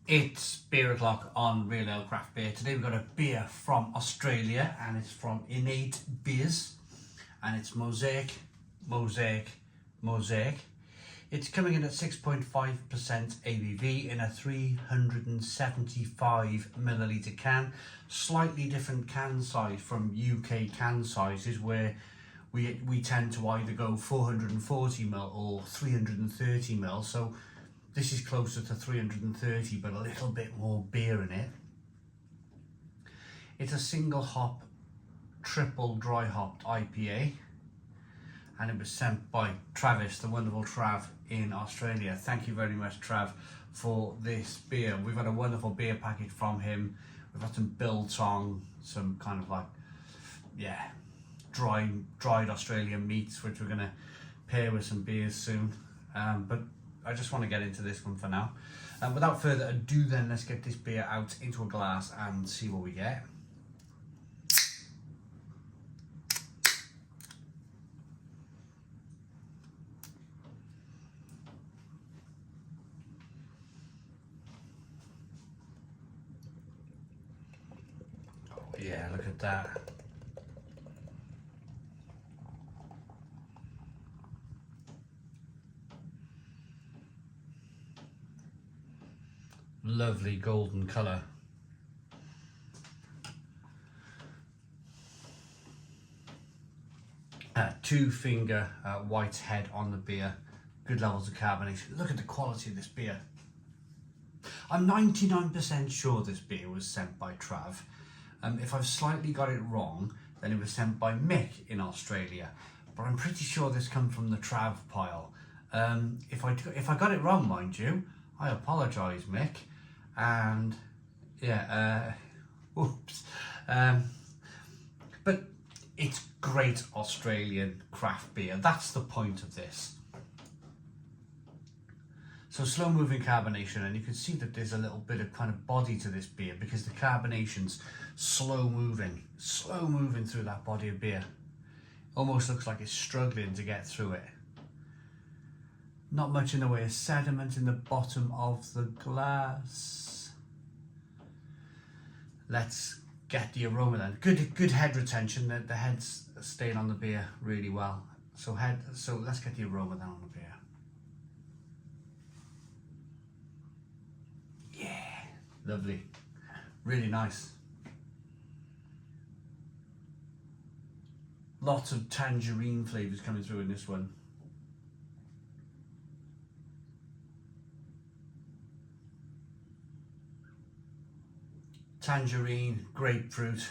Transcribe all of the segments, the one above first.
It's beer o'clock on Real Ale Craft Beer. Today we've got a beer from Australia and it's from Innate Brewers and it's Mosaic Mosaic Mosaic. It's coming in at 6.5% ABV in a 375 milliliter can. Slightly different can size from UK can sizes where we tend to either go 440 ml or 330 ml. So this is closer to 330, but a little bit more beer in it. It's a single hop, triple dry hopped IPA, and it was sent by Travis, the wonderful Trav in Australia. Thank you very much, Trav, for this beer. We've had a wonderful beer package from him. We've had some biltong, some kind of like, yeah, dried Australian meats, which we're gonna pair with some beers soon. But I just want to get into this one for now. Without further ado then, let's get this beer out into a glass and see what we get. Oh yeah, look at that. Lovely golden colour. Two finger white head on the beer. Good levels of carbonation. Look at the quality of this beer. I'm 99% sure this beer was sent by Trav. If I've slightly got it wrong, then it was sent by Mick in Australia. But I'm pretty sure this comes from the Trav pile. If I got it wrong, mind you, I apologise, Mick. And yeah, whoops. But it's great Australian craft beer. That's the point of this. So slow moving carbonation, and you can see that there's a little bit of kind of body to this beer because the carbonation's slow moving through that body of beer. Almost looks like it's struggling to get through it. Not much in the way of sediment in the bottom of the glass. Let's get the aroma then. Good head retention. The head's staying on the beer really well. So let's get the aroma then on the beer. Yeah, lovely. Really nice. Lots of tangerine flavours coming through in this one. Tangerine, grapefruit.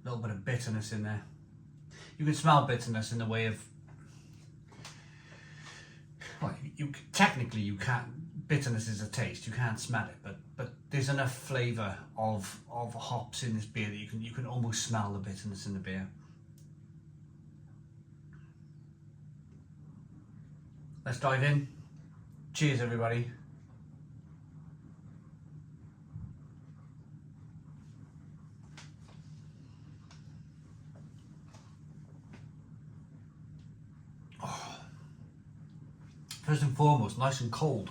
A little bit of bitterness in there. You can smell bitterness in the way of, well, technically you can't, bitterness is a taste, you can't smell it, but there's enough flavour of hops in this beer that you can almost smell the bitterness in the beer. Let's dive in. Cheers, everybody. Oh. First and foremost, nice and cold.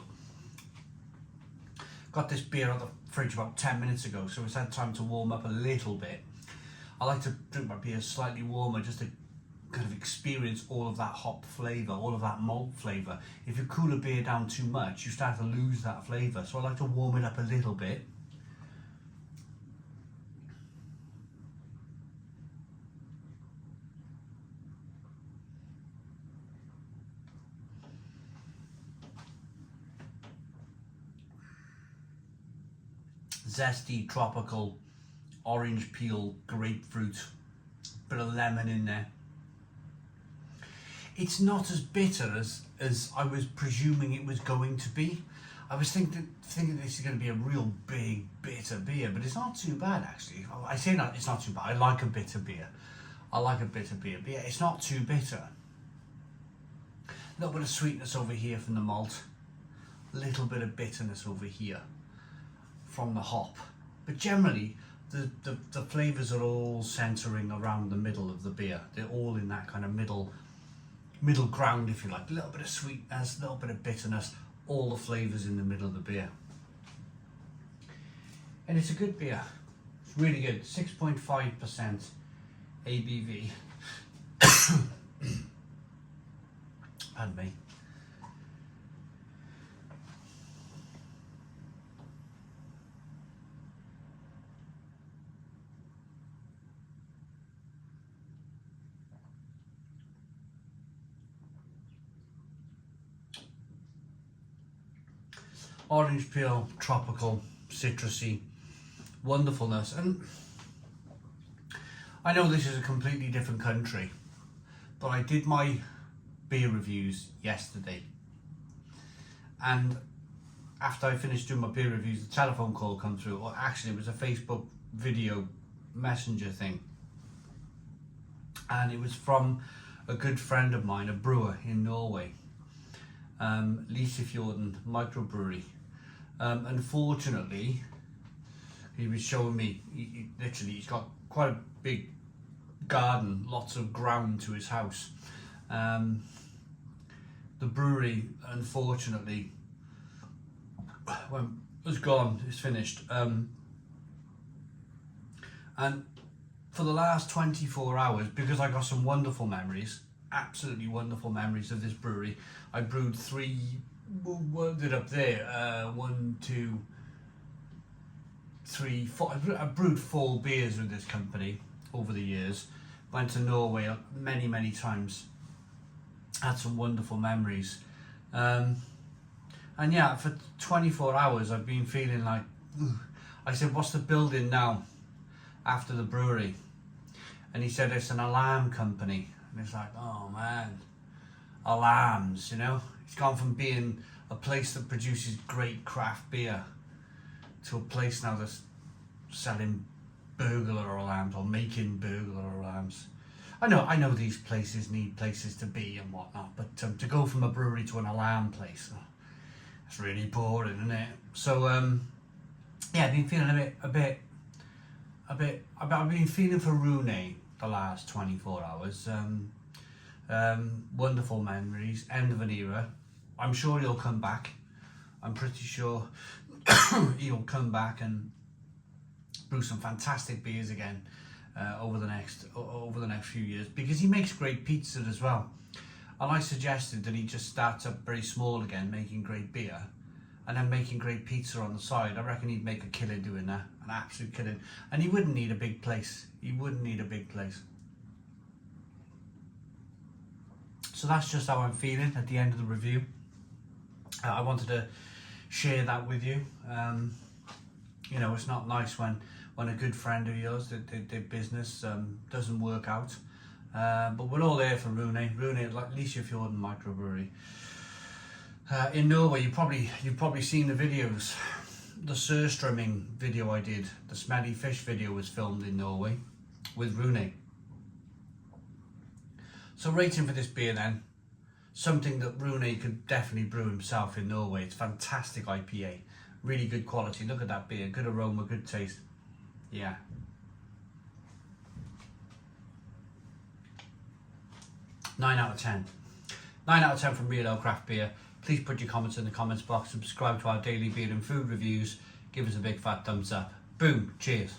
Got this beer out of the fridge about 10 minutes ago, so it's had time to warm up a little bit. I like to drink my beer slightly warmer just to kind of experience all of that hop flavour, all of that malt flavour. If you cool a beer down too much, you start to lose that flavour. So I like to warm it up a little bit. Zesty, tropical, orange peel, grapefruit, bit of lemon in there. It's not as bitter as I was presuming it was going to be. I was thinking this is going to be a real big bitter beer, but it's not too bad actually. I say not, it's not too bad. I like a bitter beer. But yeah, it's not too bitter. A little bit of sweetness over here from the malt. A little bit of bitterness over here from the hop. But generally, the flavours are all centering around the middle of the beer. They're all in that kind of middle middle ground, if you like. A little bit of sweetness, a little bit of bitterness, all the flavours in the middle of the beer. And it's a good beer. It's really good. 6.5% ABV. Pardon me. Orange peel, tropical, citrusy, wonderfulness. And I know this is a completely different country, but I did my beer reviews yesterday, and after I finished doing my beer reviews, the telephone call come through, or actually it was a Facebook video messenger thing, and it was from a good friend of mine, a brewer in Norway, Lysefjorden Microbrewery. Unfortunately, he was showing me, literally he's got quite a big garden, lots of ground to his house. The brewery, unfortunately, was gone, it's finished. And for the last 24 hours, because I got some wonderful memories, absolutely wonderful memories of this brewery. I brewed what did up there? 1, 2, 3, 4. I brewed 4 beers with this company over the years. Went to Norway many, many times. Had some wonderful memories. And yeah, for 24 hours I've been feeling like, I said, what's the building now after the brewery? And he said, it's an alarm company. And it's like, oh man, alarms, you know? It's gone from being a place that produces great craft beer to a place now that's selling burglar alarms or making burglar alarms. I know these places need places to be and whatnot, but to go from a brewery to an alarm place, it's really boring, isn't it? So yeah, I've been feeling I've been feeling for Rune the last 24 hours. Wonderful memories, end of an era. I'm sure he'll come back. I'm pretty sure he'll come back and brew some fantastic beers again over the next few years, because he makes great pizza as well. And I suggested that he just starts up very small again, making great beer, and then making great pizza on the side. I reckon he'd make a killing doing that, an absolute killing. And he wouldn't need a big place. He wouldn't need a big place. So that's just how I'm feeling at the end of the review. I wanted to share that with you. You know, it's not nice when a good friend of yours, their business doesn't work out. But we're all there for Rune at Lysefjorden Microbrewery. In Norway, you've probably seen the videos. The surströmming video I did, the smelly fish video, was filmed in Norway with Rune. So rating for this beer then, something that Rune could definitely brew himself in Norway. It's fantastic IPA, really good quality. Look at that beer, good aroma, good taste. Yeah. Nine out of 10. 9 out of 10 from Real Ale Craft Beer. Please put your comments in the comments box, subscribe to our daily beer and food reviews, give us a big fat thumbs up. Boom, cheers.